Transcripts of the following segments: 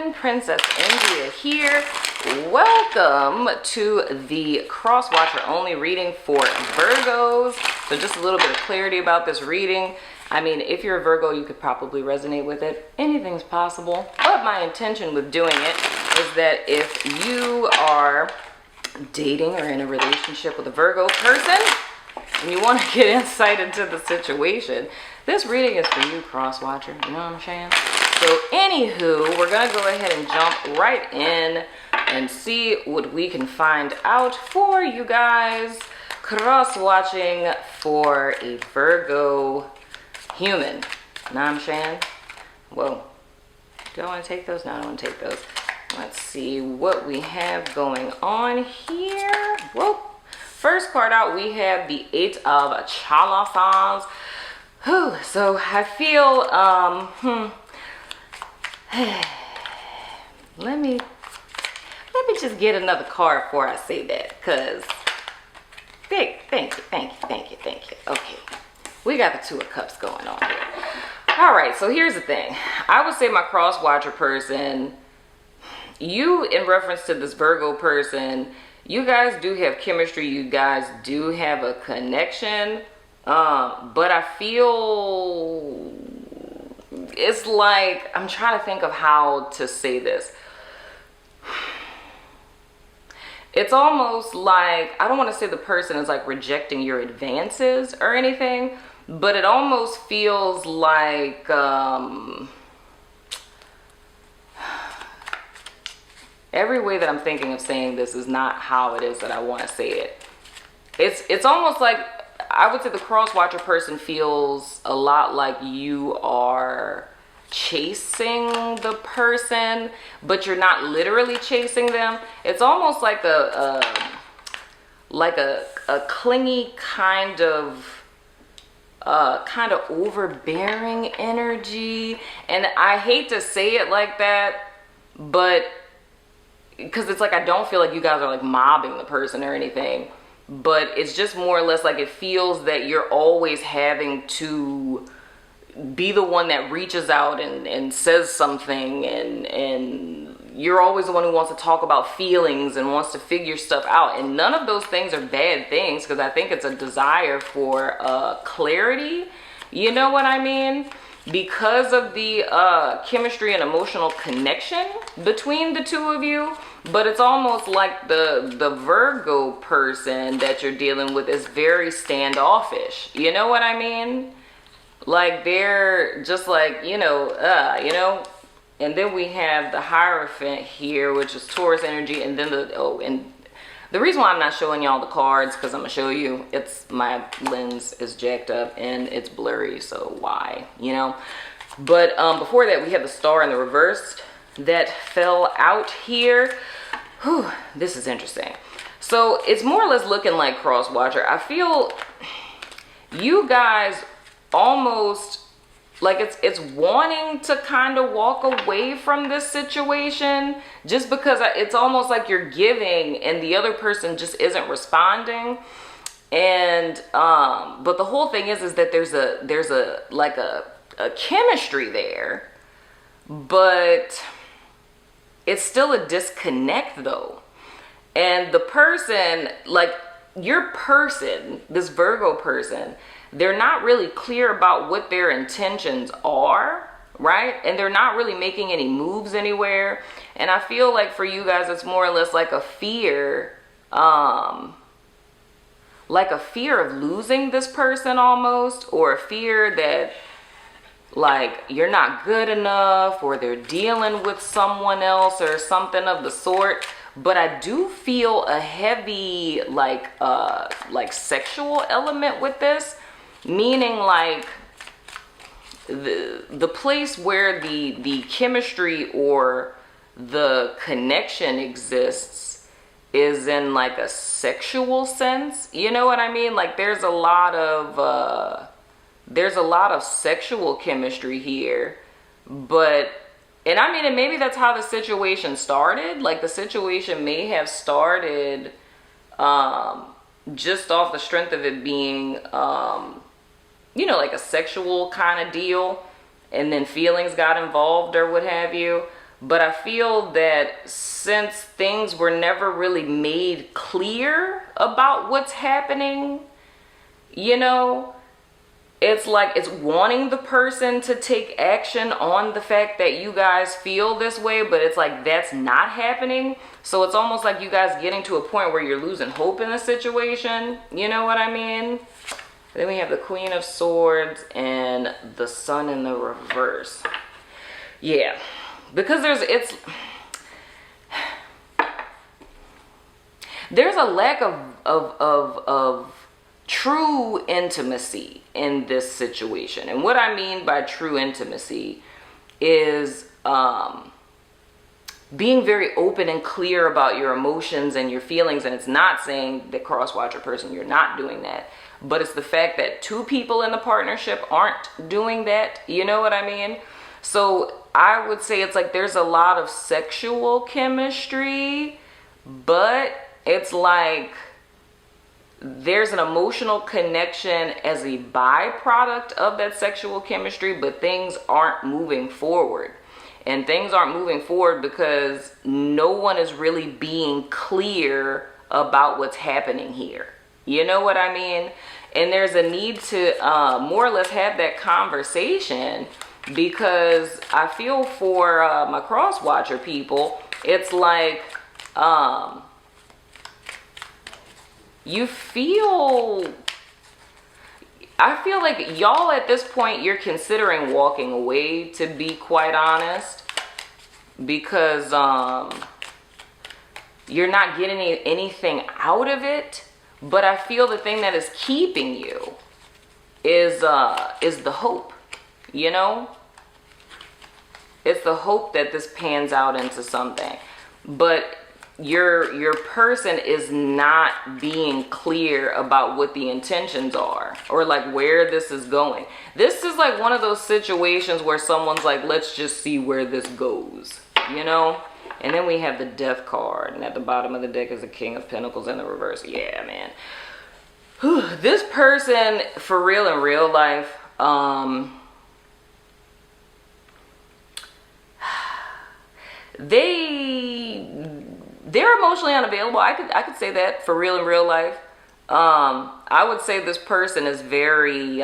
Golden Princess India here. Welcome to the Cross Watcher only reading for Virgos. So just a little bit of clarity about this reading. I mean, if you're a Virgo, you could probably resonate with it. Anything's possible. But my intention with doing it is that if you are dating or in a relationship with a Virgo person and you want to get insight into the situation, this reading is for you, Cross Watcher. You know what I'm saying? So anywho, we're going to go ahead and jump right in and see what we can find out for you guys. Cross watching for a Virgo human. Know what I'm saying? Whoa. Do I want to take those? No, I don't want to take those. Let's see what we have going on here. Whoa. First card out, we have the Eight of Chalices. So I feel, let me just get another card before I say that, because thank you. Okay, we got the Two of Cups going on here. All right, so here's the thing. I would say my Cross Watcher person, you, in reference to this Virgo person, you guys do have chemistry. You guys do have a connection. But I feel it's like, I'm trying to think of how to say this. It's almost like, I don't want to say the person is like rejecting your advances or anything, but it almost feels like, every way that I'm thinking of saying this is not how it is that I want to say it. It's almost like, I would say the Cross Watcher person feels a lot like you are chasing the person, but you're not literally chasing them. It's almost like a clingy kind of overbearing energy. And I hate to say it like that, but because it's like, I don't feel like you guys are like mobbing the person or anything. But it's just more or less like it feels that you're always having to be the one that reaches out and says something, and you're always the one who wants to talk about feelings and wants to figure stuff out. And none of those things are bad things, because I think it's a desire for clarity. You know what I mean? Because of the chemistry and emotional connection between the two of you. But it's almost like the Virgo person that you're dealing with is very standoffish. You know what I mean? Like they're just like, you know. And then we have the Hierophant here, which is Taurus energy. And then and the reason why I'm not showing y'all the cards, because I'm going to show you, it's my lens is jacked up and it's blurry. So why, you know? But before that, we have the Star in the reverse that fell out here. Whew, this is interesting. So it's more or less looking like Cross Watcher. I feel you guys almost like it's wanting to kind of walk away from this situation, just because it's almost like you're giving and the other person just isn't responding. And but the whole thing is that there's a like a chemistry there, but it's still a disconnect though. And the person, like your person, this Virgo person, they're not really clear about what their intentions are, right? And they're not really making any moves anywhere. And I feel like for you guys, it's more or less like a fear, of losing this person almost, or a fear that like you're not good enough, or they're dealing with someone else or something of the sort. But I do feel a heavy like sexual element with this, meaning like the place where the chemistry or the connection exists is in like a sexual sense. You know what I mean? Like there's a lot of sexual chemistry here. But, and I mean, and maybe that's how the situation started. Like the situation may have started just off the strength of it being like a sexual kind of deal, and then feelings got involved or what have you. But I feel that since things were never really made clear about what's happening, you know, it's like it's wanting the person to take action on the fact that you guys feel this way, but it's like that's not happening. So it's almost like you guys getting to a point where you're losing hope in the situation. You know what I mean? Then we have the Queen of Swords and the Sun in the reverse. Yeah, because there's a lack of true intimacy in this situation. And what I mean by true intimacy is being very open and clear about your emotions and your feelings. And it's not saying that cross-watcher person, you're not doing that, but it's the fact that two people in the partnership aren't doing that. You know what I mean? So I would say it's like there's a lot of sexual chemistry, but it's like there's an emotional connection as a byproduct of that sexual chemistry, but things aren't moving forward. And things aren't moving forward because no one is really being clear about what's happening here. You know what I mean? And there's a need to more or less have that conversation, because I feel for my cross-watcher people, it's like I feel like y'all at this point, you're considering walking away, to be quite honest, because you're not getting anything out of it. But I feel the thing that is keeping you is the hope, you know? It's the hope that this pans out into something. But your person is not being clear about what the intentions are, or like where this is going. This is like one of those situations where someone's like, let's just see where this goes, you know? And then we have the Death card, and at the bottom of the deck is the King of Pentacles in the reverse. Yeah, man. Whew. This person, for real in real life, they're emotionally unavailable. I could say that, for real in real life. I would say this person is very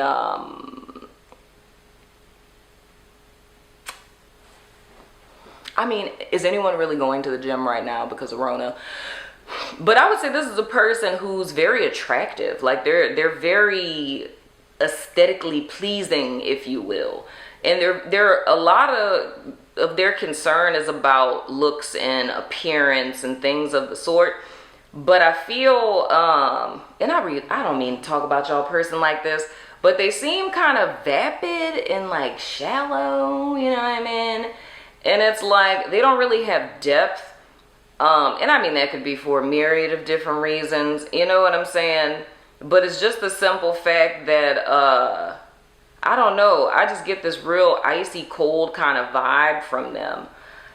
I mean, is anyone really going to the gym right now because of Rona? But I would say this is a person who's very attractive. Like they're very aesthetically pleasing, if you will. And they're a lot of their concern is about looks and appearance and things of the sort. But I feel, and I don't mean to talk about y'all person like this, but they seem kind of vapid and like shallow, you know what I mean? And it's like they don't really have depth. And I mean, that could be for a myriad of different reasons, you know what I'm saying? But it's just the simple fact that, I don't know, I just get this real icy cold kind of vibe from them.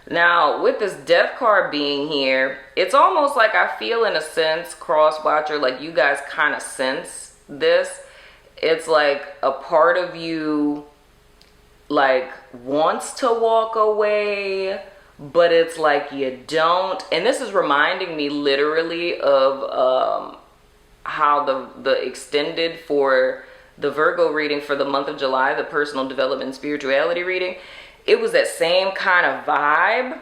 Now, with this Death card being here, it's almost like I feel, in a sense, cross-watcher, like you guys kind of sense this. It's like a part of you like wants to walk away, but it's like you don't. And this is reminding me literally of how the extended for the Virgo reading for the month of July, the personal development and spirituality reading, it was that same kind of vibe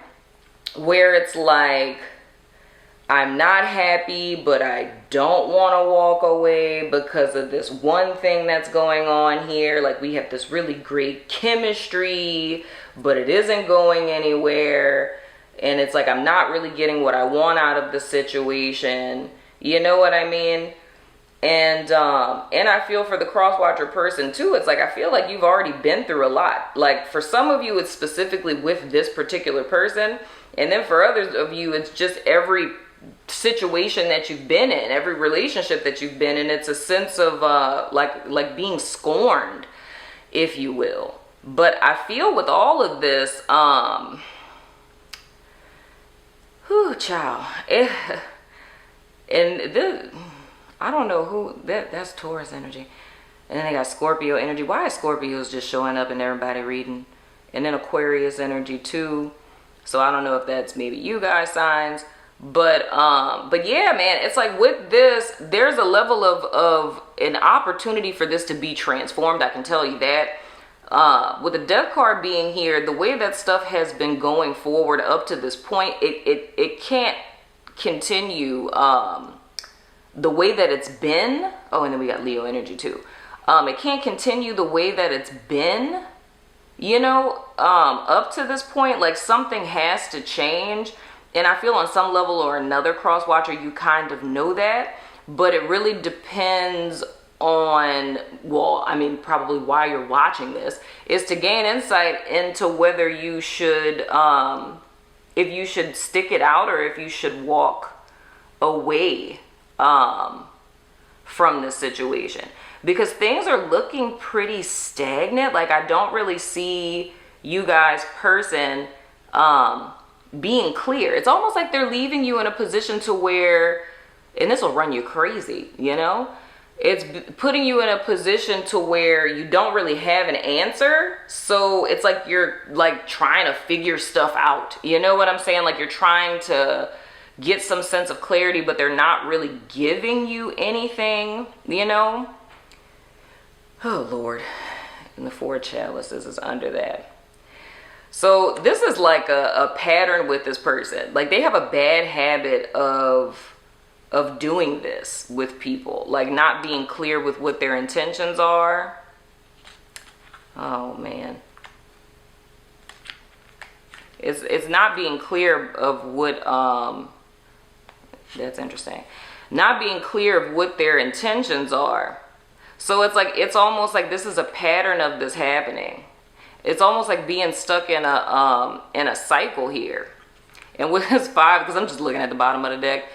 where it's like, I'm not happy, but I don't want to walk away because of this one thing that's going on here. Like we have this really great chemistry, but it isn't going anywhere. And it's like, I'm not really getting what I want out of the situation. You know what I mean? And I feel for the cross-watcher person too. It's like, I feel like you've already been through a lot. Like for some of you, it's specifically with this particular person. And then for others of you, it's just every situation that you've been in, every relationship that you've been in. It's a sense of like being scorned, if you will. But I feel with all of this, whew, child, and this, I don't know who that's Taurus energy, and then they got Scorpio energy. Why is Scorpios just showing up in everybody reading? And then Aquarius energy too. So I don't know if that's maybe you guys signs. But yeah, man, it's like with this, there's a level of an opportunity for this to be transformed. I can tell you that. With the death card being here, the way that stuff has been going forward up to this point, it can't continue the way that it's been. Oh, and then we got Leo energy too. It can't continue the way that it's been, you know, up to this point. Like something has to change. And I feel on some level or another, cross watcher, you kind of know that, but it really depends on, well, I mean, probably why you're watching this is to gain insight into whether you should, if you should stick it out or if you should walk away from the situation, because things are looking pretty stagnant. Like I don't really see you guys person being clear. It's almost like they're leaving you in a position to where, and this will run you crazy, you know, it's putting you in a position to where you don't really have an answer. So it's like you're like trying to figure stuff out, you know what I'm saying? Like you're trying to get some sense of clarity, but they're not really giving you anything, you know. Oh Lord. And the 4 chalices is under that. So this is like a pattern with this person. Like they have a bad habit of doing this with people, like not being clear with what their intentions are. Oh man. It's not being clear of what that's interesting. Not being clear of what their intentions are. So it's like, it's almost like this is a pattern of this happening. It's almost like being stuck in a cycle here. And with this 5, because I'm just looking at the bottom of the deck,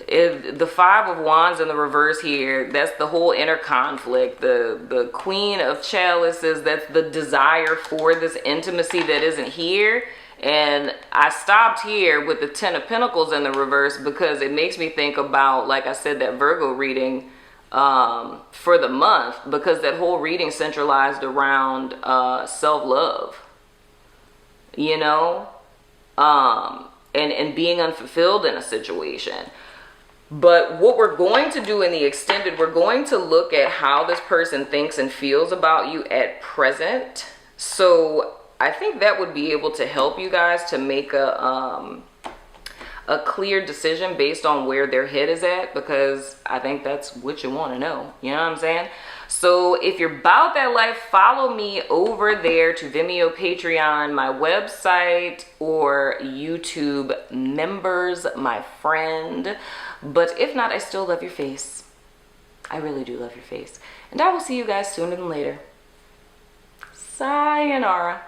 the 5 of Wands in the reverse here, that's the whole inner conflict. The Queen of Chalices, that's the desire for this intimacy that isn't here. And I stopped here with the 10 of Pentacles in the reverse because it makes me think about, like I said, that Virgo reading for the month, because that whole reading centralized around self-love, you know, and being unfulfilled in a situation. But what we're going to do in the extended, we're going to look at how this person thinks and feels about you at present. So I think that would be able to help you guys to make a clear decision based on where their head is at, because I think that's what you want to know. You know what I'm saying? So if you're about that life, follow me over there to Vimeo, Patreon, my website, or YouTube members, my friend. But if not, I still love your face. I really do love your face. And I will see you guys sooner than later. Sayonara.